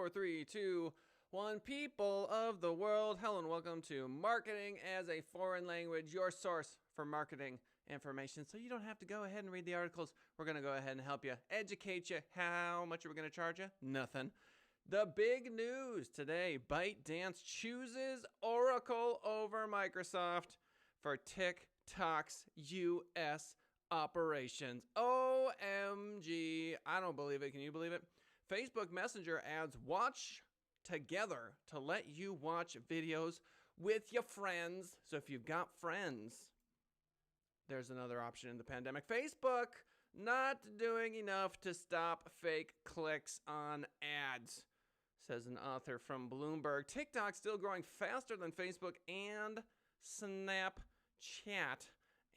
4, 3, 2, 1. People of the world, hello and welcome to Marketing as a Foreign Language, your source for marketing information. So you don't have to go ahead and read the articles. We're going to go ahead and help you, educate you. How much are we going to charge you? Nothing. The big news today, ByteDance chooses Oracle over Microsoft for TikTok's U.S. operations. OMG. I don't believe it. Can you believe it? Facebook Messenger adds watch together to let you watch videos with your friends. So if you've got friends, there's another option in the pandemic. Facebook not doing enough to stop fake clicks on ads, says an author from Bloomberg. TikTok still growing faster than Facebook and Snapchat.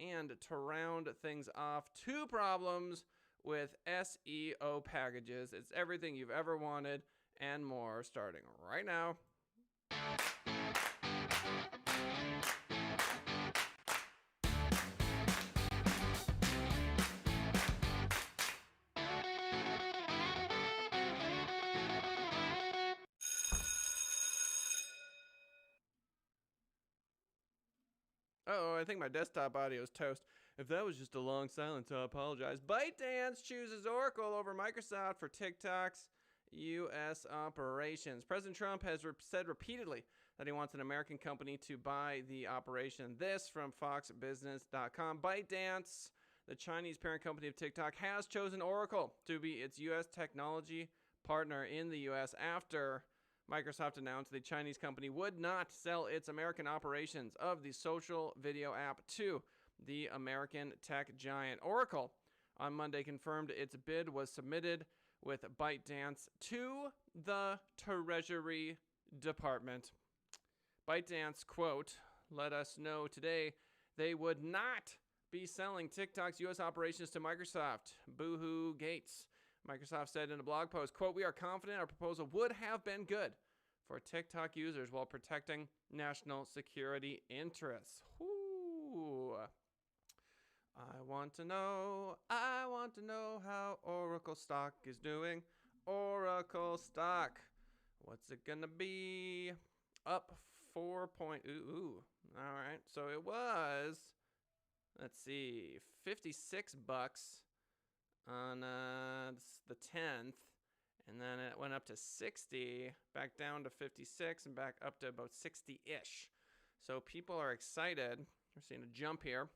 And to round things off, 2 problems with SEO packages. It's everything you've ever wanted and more, starting right now. Uh-oh, I think my desktop audio is toast. If that was just a long silence, I apologize. ByteDance chooses Oracle over Microsoft for TikTok's U.S. operations. President Trump has said repeatedly that he wants an American company to buy the operation. This from foxbusiness.com. ByteDance, the Chinese parent company of TikTok, has chosen Oracle to be its U.S. technology partner in the U.S. after Microsoft announced the Chinese company would not sell its American operations of the social video app to the American tech giant. Oracle on Monday confirmed its bid was submitted with ByteDance to the Treasury Department. ByteDance, quote, let us know today they would not be selling TikTok's U.S. operations to Microsoft. Boo-hoo Gates. Microsoft said in a blog post, quote, we are confident our proposal would have been good for TikTok users while protecting national security interests. Ooh. I want to know how Oracle stock is doing. Oracle stock. What's it gonna be? Up 4 point. Ooh. All right. So it was, let's see, $56 on the 10th. And then it went up to 60, back down to 56, and back up to about 60-ish. So people are excited. We're seeing a jump here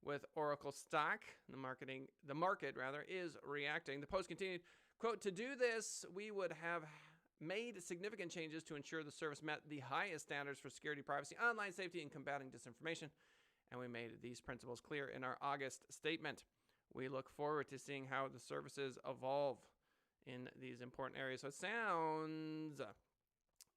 with Oracle stock. The market is reacting. The Post continued, quote, to do this, we would have made significant changes to ensure the service met the highest standards for security, privacy, online safety, and combating disinformation. And we made these principles clear in our August statement. We look forward to seeing how the services evolve in these important areas. So it sounds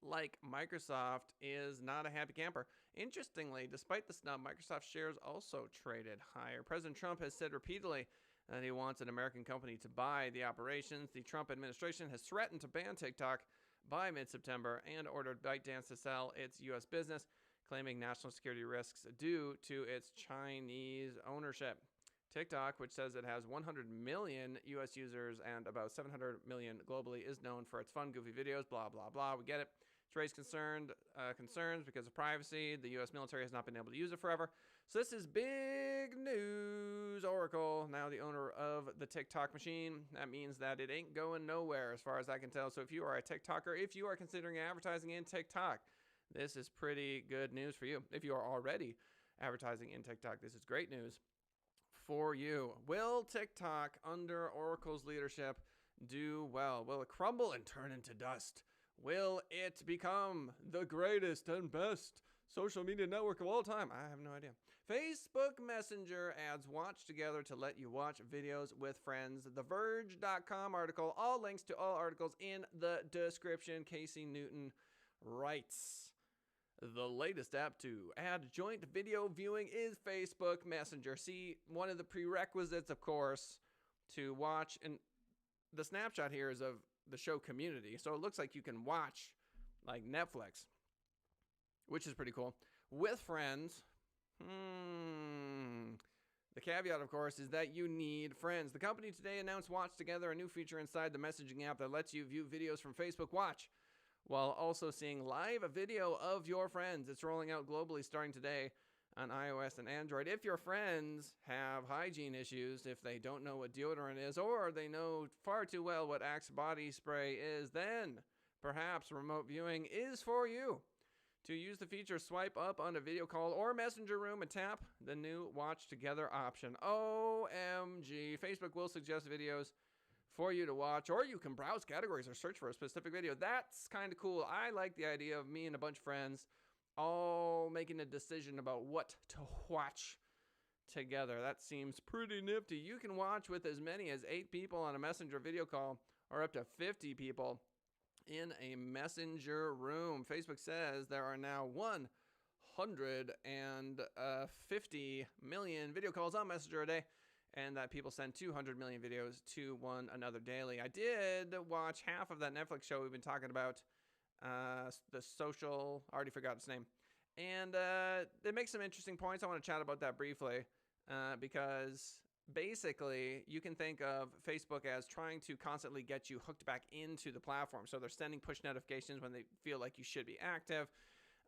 like Microsoft is not a happy camper. Interestingly, despite the snub, Microsoft shares also traded higher. President Trump has said repeatedly that he wants an American company to buy the operations. The Trump administration has threatened to ban TikTok by mid-September and ordered ByteDance to sell its U.S. business, claiming national security risks due to its Chinese ownership. TikTok, which says it has 100 million U.S. users and about 700 million globally, is known for its fun, goofy videos, blah, blah, blah. We get it. It's raised concerns because of privacy. The U.S. military has not been able to use it forever. So this is big news. Oracle, now the owner of the TikTok machine. That means that it ain't going nowhere as far as I can tell. So if you are a TikToker, if you are considering advertising in TikTok, this is pretty good news for you. If you are already advertising in TikTok, this is great news for you. Will TikTok under Oracle's leadership do well? Will it crumble and turn into dust? Will it become the greatest and best social media network of all time? I have no idea. Facebook Messenger adds watch together to let you watch videos with friends. The Verge.com article, all links to all articles in the description. Casey Newton writes, the latest app to add joint video viewing is Facebook Messenger. See, one of the prerequisites, of course, to watch, and the snapshot here is of the show Community. So it looks like you can watch like Netflix, which is pretty cool, with friends. The caveat, of course, is that you need friends. The company today announced Watch Together, a new feature inside the messaging app that lets you view videos from Facebook Watch while also seeing live video of your friends. It's rolling out globally starting today on iOS and Android. If your friends have hygiene issues, if they don't know what deodorant is, or they know far too well what Axe body spray is, then perhaps remote viewing is for you. To use the feature, swipe up on a video call or messenger room and tap the new Watch Together option. OMG. Facebook will suggest videos for you to watch, or you can browse categories or search for a specific video. That's kind of cool. I like the idea of me and a bunch of friends all making a decision about what to watch together. That seems pretty nifty. You can watch with as many as 8 people on a messenger video call, or up to 50 people in a messenger room. Facebook says there are now 150 million video calls on Messenger a day, and that people send 200 million videos to one another daily. I did watch half of that Netflix show we've been talking about, The Social, I already forgot its name. And they make some interesting points. I want to chat about that briefly, because basically you can think of Facebook as trying to constantly get you hooked back into the platform. So they're sending push notifications when they feel like you should be active.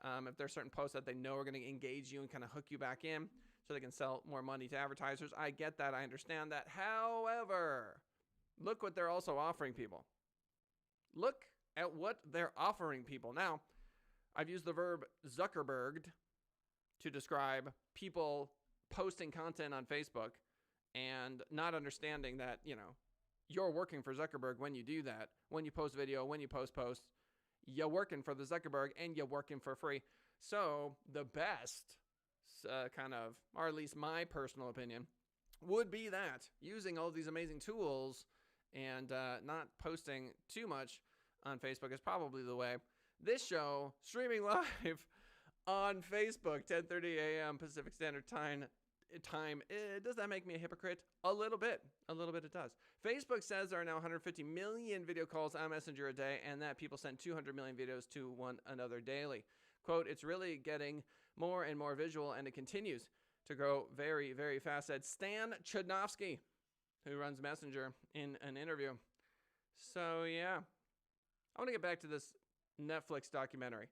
If there's certain posts that they know are going to engage you and kind of hook you back in so they can sell more money to advertisers. I get that. I understand that. However, look what they're also offering people. Look at what they're offering people. Now, I've used the verb Zuckerberged to describe people posting content on Facebook and not understanding that, you're working for Zuckerberg when you do that. When you post video, when you post posts, you're working for the Zuckerberg and you're working for free. So the best or at least my personal opinion, would be that using all these amazing tools and not posting too much on Facebook is probably the way. This show, streaming live on Facebook, 10:30 a.m. Pacific Standard Time. Does that make me a hypocrite? A little bit it does. Facebook says there are now 150 million video calls on Messenger a day, and that people send 200 million videos to one another daily. Quote, it's really getting more and more visual, and it continues to grow very, very fast, said Stan Chudnovsky, who runs Messenger, in an interview. So, yeah. I want to get back to this Netflix documentary.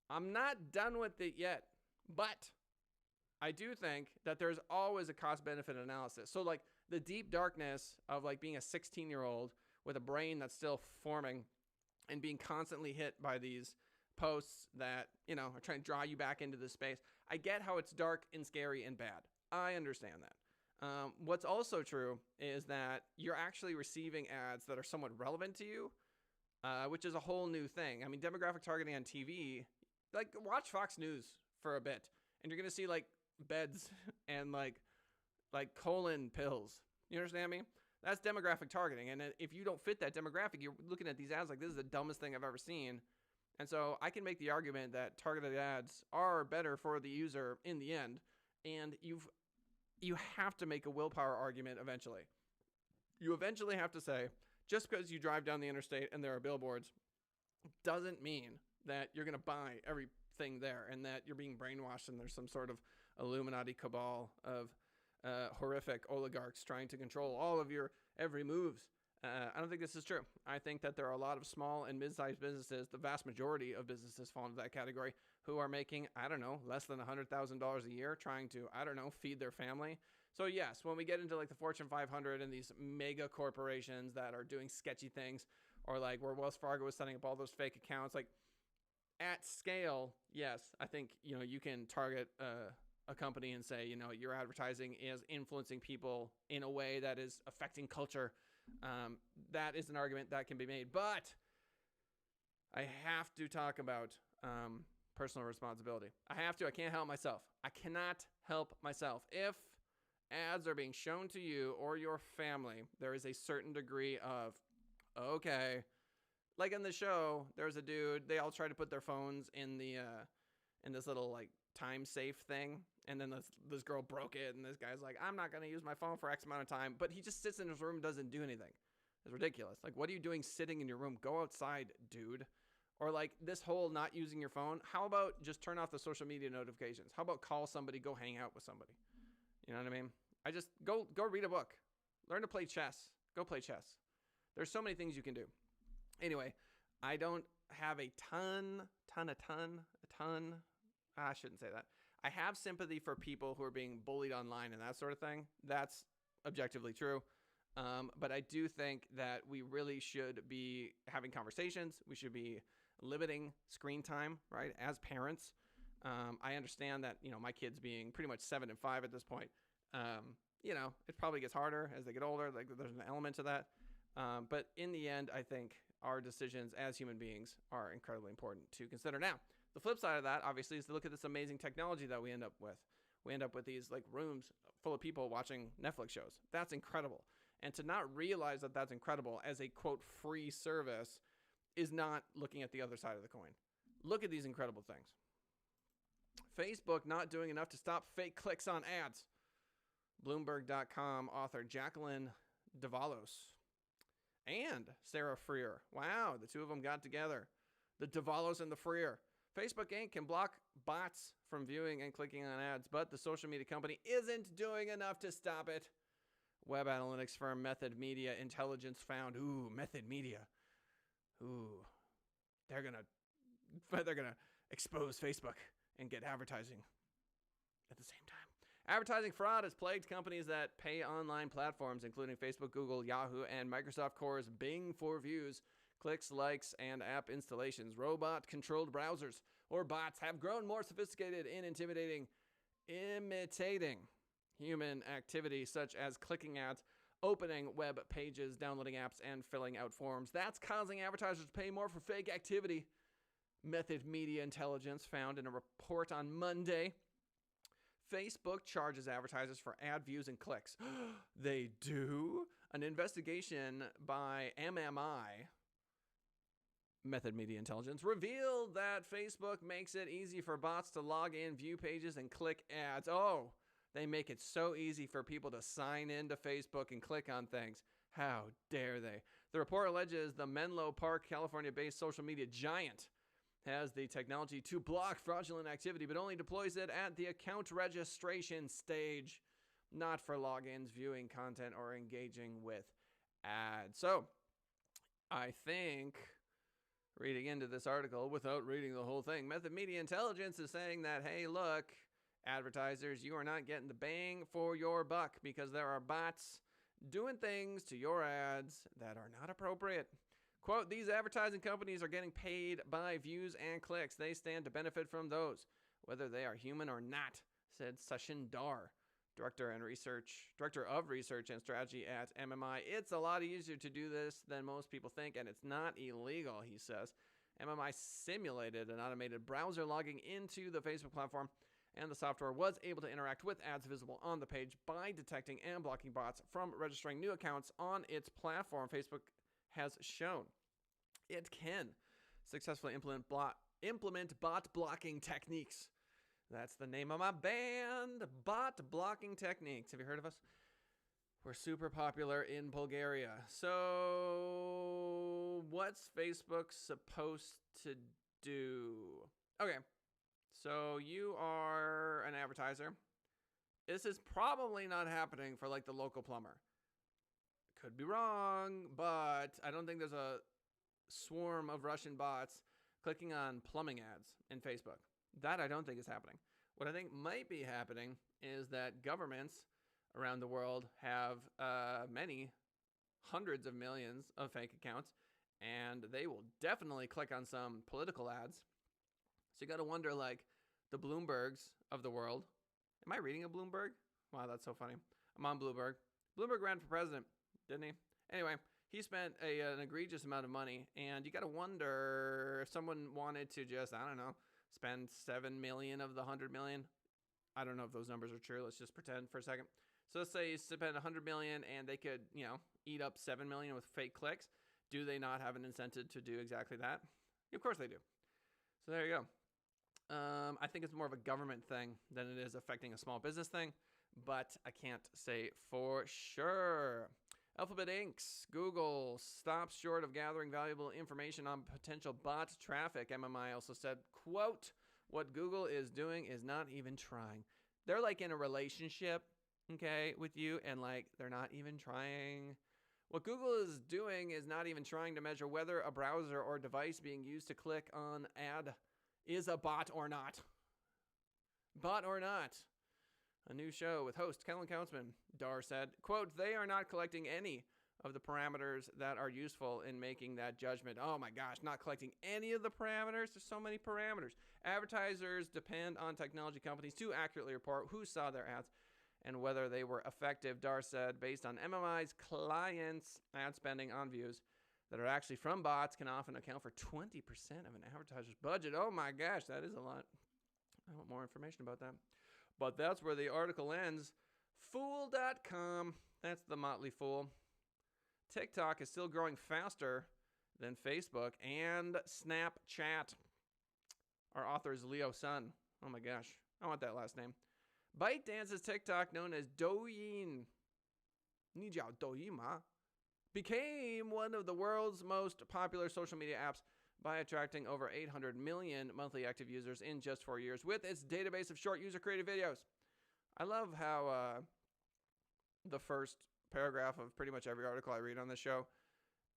I'm not done with it yet, but I do think that there's always a cost-benefit analysis. So, like, the deep darkness of, like, being a 16-year-old with a brain that's still forming and being constantly hit by these posts that, are trying to draw you back into this space. I get how it's dark and scary and bad. I understand that. What's also true is that you're actually receiving ads that are somewhat relevant to you, which is a whole new thing. I mean, demographic targeting on TV, like, watch Fox News for a bit, and you're going to see, like, beds and like colon pills. You understand me? That's demographic targeting. And if you don't fit that demographic, you're looking at these ads like, this is the dumbest thing I've ever seen. And so I can make the argument that targeted ads are better for the user in the end. And you have to make a willpower argument eventually. You eventually have to say, just because you drive down the interstate and there are billboards doesn't mean that you're going to buy everything there and that you're being brainwashed and there's some sort of Illuminati cabal of horrific oligarchs trying to control all of your every moves. I don't think this is true. I think that there are a lot of small and mid-sized businesses, the vast majority of businesses fall into that category, who are making, less than $100,000 a year trying to, feed their family. So yes, when we get into like the Fortune 500 and these mega corporations that are doing sketchy things, or like where Wells Fargo was setting up all those fake accounts, like at scale, yes, I think, you can target a company and say, your advertising is influencing people in a way that is affecting culture. That is an argument that can be made, but I have to talk about personal responsibility. I can't help myself. I cannot help myself. If ads are being shown to you or your family, there is a certain degree of, okay, like in the show, there's a dude, they all try to put their phones in the in this little like time safe thing, and then this girl broke it, and this guy's like, I'm not going to use my phone for X amount of time, but he just sits in his room and doesn't do anything. It's ridiculous. Like, what are you doing sitting in your room? Go outside, dude. Or like this whole not using your phone, how about just turn off the social media notifications? How about call somebody, go hang out with somebody? You know what I mean? I just go read a book. Learn to play chess. Go play chess. There's so many things you can do. Anyway, I don't have a ton. I shouldn't say that. I have sympathy for people who are being bullied online and that sort of thing. That's objectively true. But I do think that we really should be having conversations. We should be limiting screen time, right? As parents, I understand that, my kids being pretty much 7 and 5 at this point, it probably gets harder as they get older. Like there's an element to that. But in the end, I think our decisions as human beings are incredibly important to consider. Now, the flip side of that, obviously, is to look at this amazing technology that we end up with. We end up with these like rooms full of people watching Netflix shows. That's incredible. And to not realize that that's incredible as a, quote, free service is not looking at the other side of the coin. Look at these incredible things. Facebook not doing enough to stop fake clicks on ads. Bloomberg.com author Jacqueline Davalos and Sarah Freer. Wow, the two of them got together. The Davalos and the Freer. Facebook Inc. can block bots from viewing and clicking on ads, but the social media company isn't doing enough to stop it. Web analytics firm Method Media Intelligence found, Method Media. They're gonna expose Facebook and get advertising at the same time. Advertising fraud has plagued companies that pay online platforms, including Facebook, Google, Yahoo, and Microsoft Core's Bing for views, clicks, likes, and app installations. Robot-controlled browsers, or bots, have grown more sophisticated in imitating human activity, such as clicking ads, opening web pages, downloading apps, and filling out forms. That's causing advertisers to pay more for fake activity. Method Media Intelligence found in a report on Monday. Facebook charges advertisers for ad views and clicks. They do? An investigation by MMI, Method Media Intelligence, revealed that Facebook makes it easy for bots to log in, view pages, and click ads. Oh, they make it so easy for people to sign into Facebook and click on things. How dare they? The report alleges the Menlo Park, California-based social media giant has the technology to block fraudulent activity, but only deploys it at the account registration stage, not for logins, viewing content, or engaging with ads. So, I think, reading into this article without reading the whole thing, Method Media Intelligence is saying that, hey, look, advertisers, you are not getting the bang for your buck because there are bots doing things to your ads that are not appropriate. Quote, these advertising companies are getting paid by views and clicks. They stand to benefit from those, whether they are human or not, said Sachin Dar, Director of Research and Strategy at MMI. It's a lot easier to do this than most people think, and it's not illegal, he says. MMI simulated an automated browser logging into the Facebook platform, and the software was able to interact with ads visible on the page by detecting and blocking bots from registering new accounts on its platform. Facebook has shown it can successfully implement bot blocking techniques. That's the name of my band, Bot Blocking Techniques. Have you heard of us? We're super popular in Bulgaria. So, what's Facebook supposed to do? Okay, so you are an advertiser. This is probably not happening for like the local plumber. Could be wrong, but I don't think there's a swarm of Russian bots clicking on plumbing ads in Facebook. That I don't think is happening. What I think might be happening is that governments around the world have many hundreds of millions of fake accounts, and they will definitely click on some political ads. So you got to wonder, like, the Bloombergs of the world. Am I reading a Bloomberg? Wow, that's so funny. I'm on Bloomberg. Bloomberg ran for president, didn't he? Anyway, he spent an egregious amount of money, and you got to wonder if someone wanted to just, I don't know, spend 7 million of the 100 million. I don't know if those numbers are true. Let's just pretend for a second. So let's say you spend 100 million and they could, eat up 7 million with fake clicks. Do they not have an incentive to do exactly that? Of course they do. So there you go. I think it's more of a government thing than it is affecting a small business thing, but I can't say for sure. Alphabet Inc.'s Google stops short of gathering valuable information on potential bot traffic. MMI also said, quote, what Google is doing is not even trying. They're like in a relationship, okay, with you, and like they're not even trying. What Google is doing is not even trying to measure whether a browser or device being used to click on ad is a bot or not. Bot or not. A new show with host Kellen Kautzman. Dar said, quote, they are not collecting any of the parameters that are useful in making that judgment. Oh my gosh, not collecting any of the parameters? There's so many parameters. Advertisers depend on technology companies to accurately report who saw their ads and whether they were effective, Dar said, based on MMI's clients' ad spending on views that are actually from bots can often account for 20% of an advertiser's budget. Oh my gosh, that is a lot. I want more information about that. But that's where the article ends. Fool.com. That's the motley fool. TikTok is still growing faster than Facebook and Snapchat. Our author is Leo Sun. Oh my gosh. I want that last name. ByteDance's TikTok, known as Douyin, became one of the world's most popular social media apps by attracting over 800 million monthly active users in just 4 years with its database of short user-created videos. I love how the first paragraph of pretty much every article I read on this show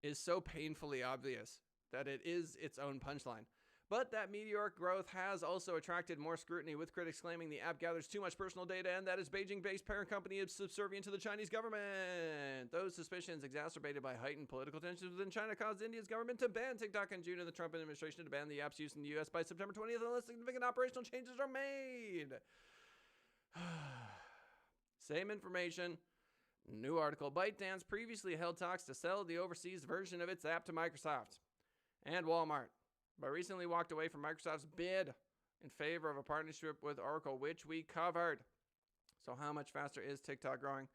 is so painfully obvious that it is its own punchline. But that meteoric growth has also attracted more scrutiny, with critics claiming the app gathers too much personal data and that its Beijing-based parent company is subservient to the Chinese government. Those suspicions, exacerbated by heightened political tensions within China, caused India's government to ban TikTok in June and the Trump administration to ban the app's use in the U.S. by September 20th unless significant operational changes are made. Same information. New article. ByteDance previously held talks to sell the overseas version of its app to Microsoft and Walmart, but recently walked away from Microsoft's bid in favor of a partnership with Oracle, which we covered. So how much faster is TikTok growing?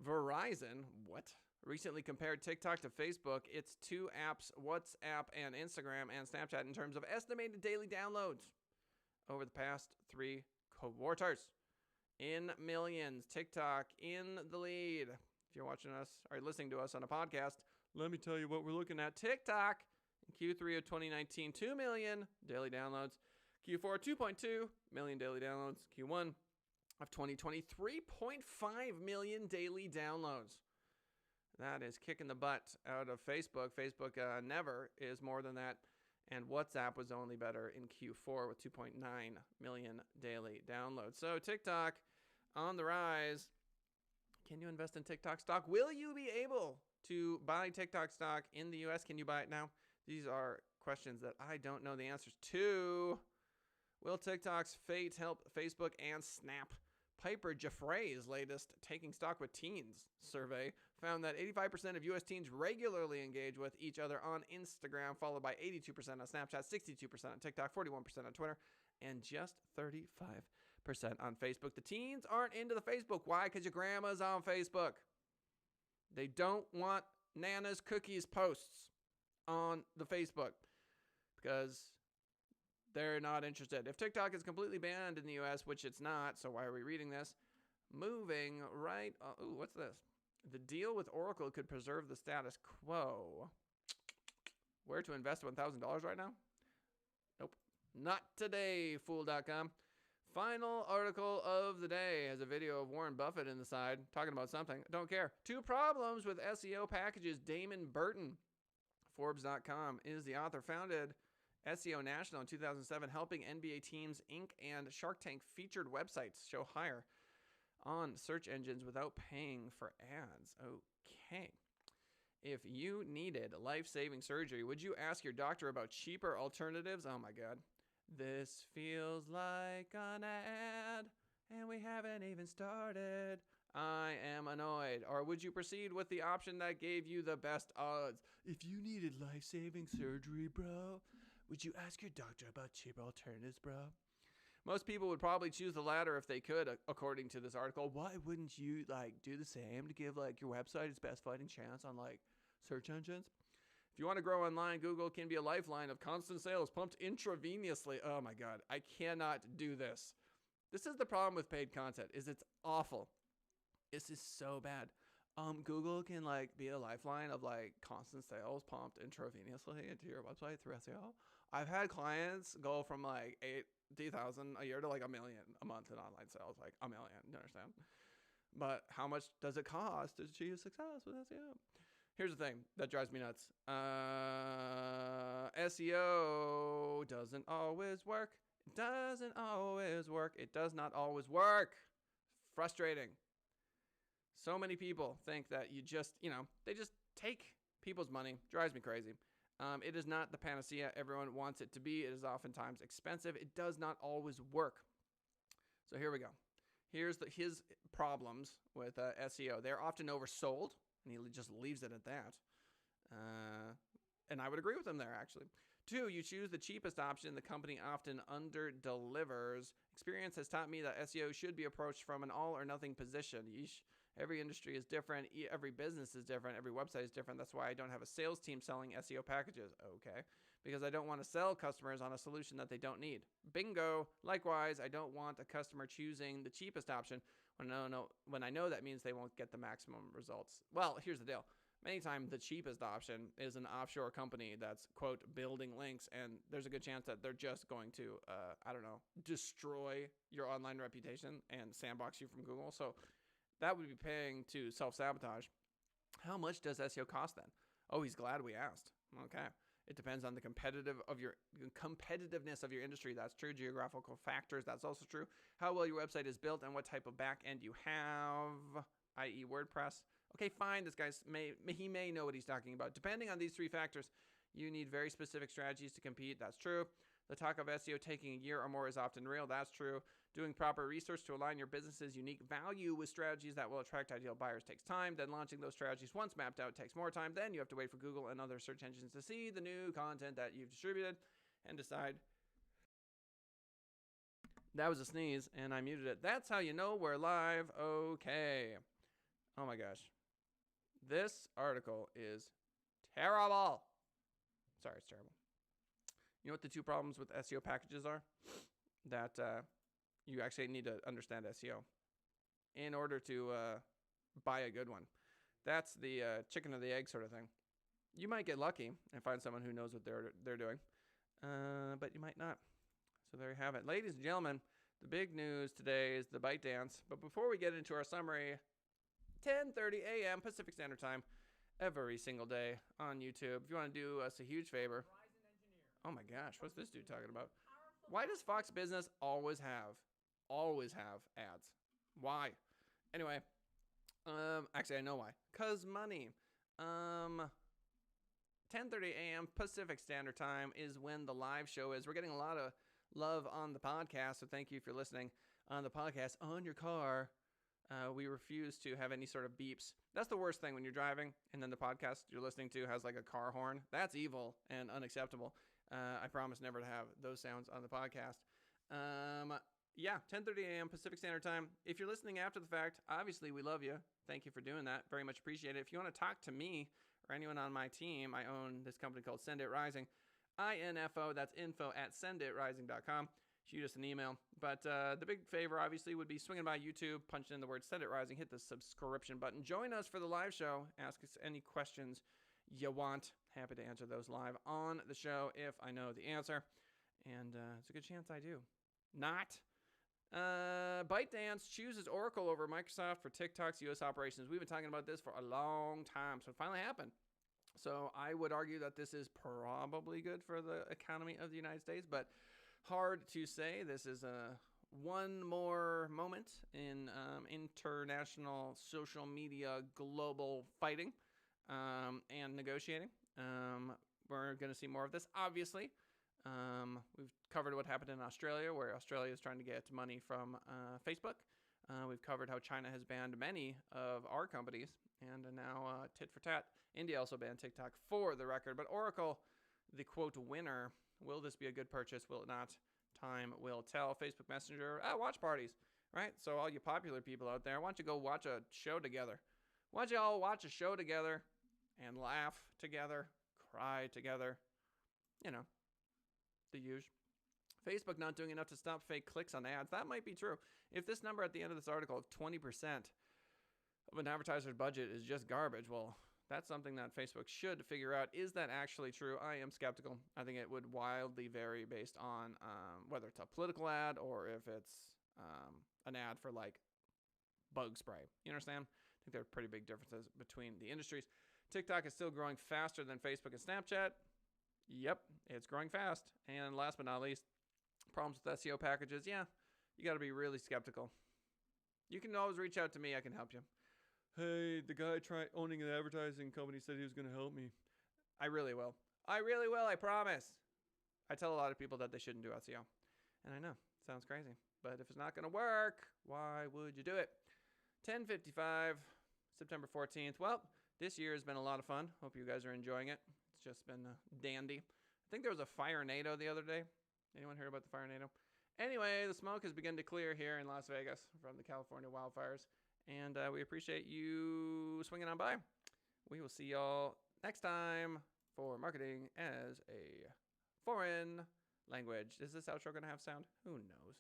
Verizon, recently compared TikTok to Facebook, its two apps, WhatsApp and Instagram and Snapchat, in terms of estimated daily downloads over the past 3 quarters. In millions, TikTok in the lead. If you're watching us or listening to us on a podcast, let me tell you what we're looking at. TikTok in Q3 of 2019, 2 million daily downloads. Q4, 2.2 million daily downloads. Q1 of 2020, 3.5 million daily downloads. That is kicking the butt out of Facebook. Facebook never is more than that. And WhatsApp was only better in Q4 with 2.9 million daily downloads. So TikTok on the rise. Can you invest in TikTok stock? Will you be able to buy TikTok stock in the U.S.? Can you buy it now? These are questions that I don't know the answers to. Will TikTok's fate help Facebook and Snap? Piper Jaffray's latest Taking Stock with Teens survey found that 85% of U.S. teens regularly engage with each other on Instagram, followed by 82% on Snapchat, 62% on TikTok, 41% on Twitter, and just 35% on Facebook. The teens aren't into the Facebook. Why? Because your grandma's on Facebook. They don't want Nana's cookies posts on the Facebook because they're not interested. If TikTok is completely banned in the U.S., which it's not, so why are we reading this? Moving right. What's this? The deal with Oracle could preserve the status quo. Where to invest $1,000 right now? Nope. Not today, fool.com. Final article of the day has a video of Warren Buffett in the side talking about something. Don't care. 2 problems with SEO packages. Damon Burton, Forbes.com, is the author. Founded SEO National in 2007, helping NBA teams, Inc. and Shark Tank featured websites show higher on search engines without paying for ads. Okay. If you needed life-saving surgery, would you ask your doctor about cheaper alternatives? Oh my God. This feels like an ad, and we haven't even started. I am annoyed. Or would you proceed with the option that gave you the best odds? If you needed life-saving surgery, bro, would you ask your doctor about cheaper alternatives, bro? Most people would probably choose the latter if they could, according to this article. Why wouldn't you do the same to give your website its best fighting chance on search engines? If you want to grow online, Google can be a lifeline of constant sales pumped intravenously. Oh my God, I cannot do this. This is the problem with paid content, is it's awful. This is so bad. Google can be a lifeline of constant sales pumped intravenously into your website through SEO. I've had clients go from $80,000 a year to $1 million a month in online sales, $1 million. You understand? But how much does it cost to achieve success with SEO? Here's the thing that drives me nuts. SEO doesn't always work. It doesn't always work. It does not always work. Frustrating. So many people think that they just take people's money. Drives me crazy. It is not the panacea everyone wants it to be. It is oftentimes expensive. It does not always work. So here we go. Here's his problems with SEO. They're often oversold, and he just leaves it at that. And I would agree with him there, actually. 2, you choose the cheapest option. The company often under-delivers. Experience has taught me that SEO should be approached from an all-or-nothing position. Yeesh. Every industry is different. Every business is different. Every website is different. That's why I don't have a sales team selling SEO packages. Okay. Because I don't want to sell customers on a solution that they don't need. Bingo. Likewise, I don't want a customer choosing the cheapest option when I know that means they won't get the maximum results. Well, here's the deal. Many times the cheapest option is an offshore company that's, quote, building links, and there's a good chance that they're just going to, destroy your online reputation and sandbox you from Google. So that would be paying to self-sabotage. How much does SEO cost then? Oh, he's glad we asked. Okay. It depends on the competitiveness of your industry. That's true. Geographical factors. That's also true. How well your website is built and what type of back end you have, i.e. WordPress. Okay, fine. This guy may know what he's talking about. Depending on these 3 factors, you need very specific strategies to compete. That's true. The talk of SEO taking a year or more is often real. That's true. Doing proper research to align your business's unique value with strategies that will attract ideal buyers takes time. Then launching those strategies once mapped out takes more time. Then you have to wait for Google and other search engines to see the new content that you've distributed and decide. That was a sneeze, and I muted it. That's how you know we're live. Okay. Oh my gosh. This article is terrible. Sorry, it's terrible. You know what the 2 problems with SEO packages are? That you actually need to understand SEO in order to buy a good one. That's the chicken or the egg sort of thing. You might get lucky and find someone who knows what they're doing, but you might not. So there you have it. Ladies and gentlemen, the big news today is the bite dance. But before we get into our summary, 10:30 a.m. Pacific Standard Time every single day on YouTube. If you want to do us a huge favor. Oh my gosh, what's this dude talking about? Why does Fox Business always have ads? Why? Anyway, actually I know why. 'Cause money. 10:30 a.m. Pacific Standard Time is when the live show is. We're getting a lot of love on the podcast, so thank you if you're listening on the podcast on your car. We refuse to have any sort of beeps. That's the worst thing when you're driving and then the podcast you're listening to has like a car horn. That's evil and unacceptable. I promise never to have those sounds on the podcast. 10:30 a.m. Pacific Standard Time. If you're listening after the fact, obviously we love you. Thank you for doing that. Very much appreciate it. If you want to talk to me or anyone on my team, I own this company called Send It Rising. INFO, that's info@senditrising.com. Shoot us an email. But the big favor, obviously, would be swinging by YouTube, punching in the word Send It Rising, hit the subscription button. Join us for the live show. Ask us any questions you want. Happy to answer those live on the show if I know the answer. And it's a good chance I do. Not. ByteDance chooses Oracle over Microsoft for TikTok's U.S. operations. We've been talking about this for a long time, so it finally happened. So I would argue that this is probably good for the economy of the United States, but hard to say. This is one more moment in international social media global fighting and negotiating. We're going to see more of this, obviously. We've covered what happened in Australia, where Australia is trying to get money from Facebook. We've covered how China has banned many of our companies, and now tit for tat. India also banned TikTok for the record. But Oracle, the quote winner, will this be a good purchase? Will it not? Time will tell. Facebook Messenger, watch parties, right? So all you popular people out there, why don't you go watch a show together? Why don't you all watch a show together and laugh together, cry together, the usual. Facebook not doing enough to stop fake clicks on ads. That might be true. If this number at the end of this article of 20% of an advertiser's budget is just garbage, well, that's something that Facebook should figure out. Is that actually true? I am skeptical. I think it would wildly vary based on whether it's a political ad or if it's an ad for like bug spray. You understand? I think there are pretty big differences between the industries. TikTok is still growing faster than Facebook and Snapchat. Yep, it's growing fast. And last but not least, problems with SEO packages. Yeah, you got to be really skeptical. You can always reach out to me. I can help you. Hey, the guy owning an advertising company said he was going to help me. I really will. I really will, I promise. I tell a lot of people that they shouldn't do SEO. And I know, sounds crazy. But if it's not going to work, why would you do it? 10:55, September 14th. Well, this year has been a lot of fun. Hope you guys are enjoying it. It's just been dandy. I think there was a fire-nado the other day. Anyone hear about the fire-nado? Anyway, the smoke has begun to clear here in Las Vegas from the California wildfires. And we appreciate you swinging on by. We will see y'all next time for marketing as a foreign language. Is this outro going to have sound? Who knows?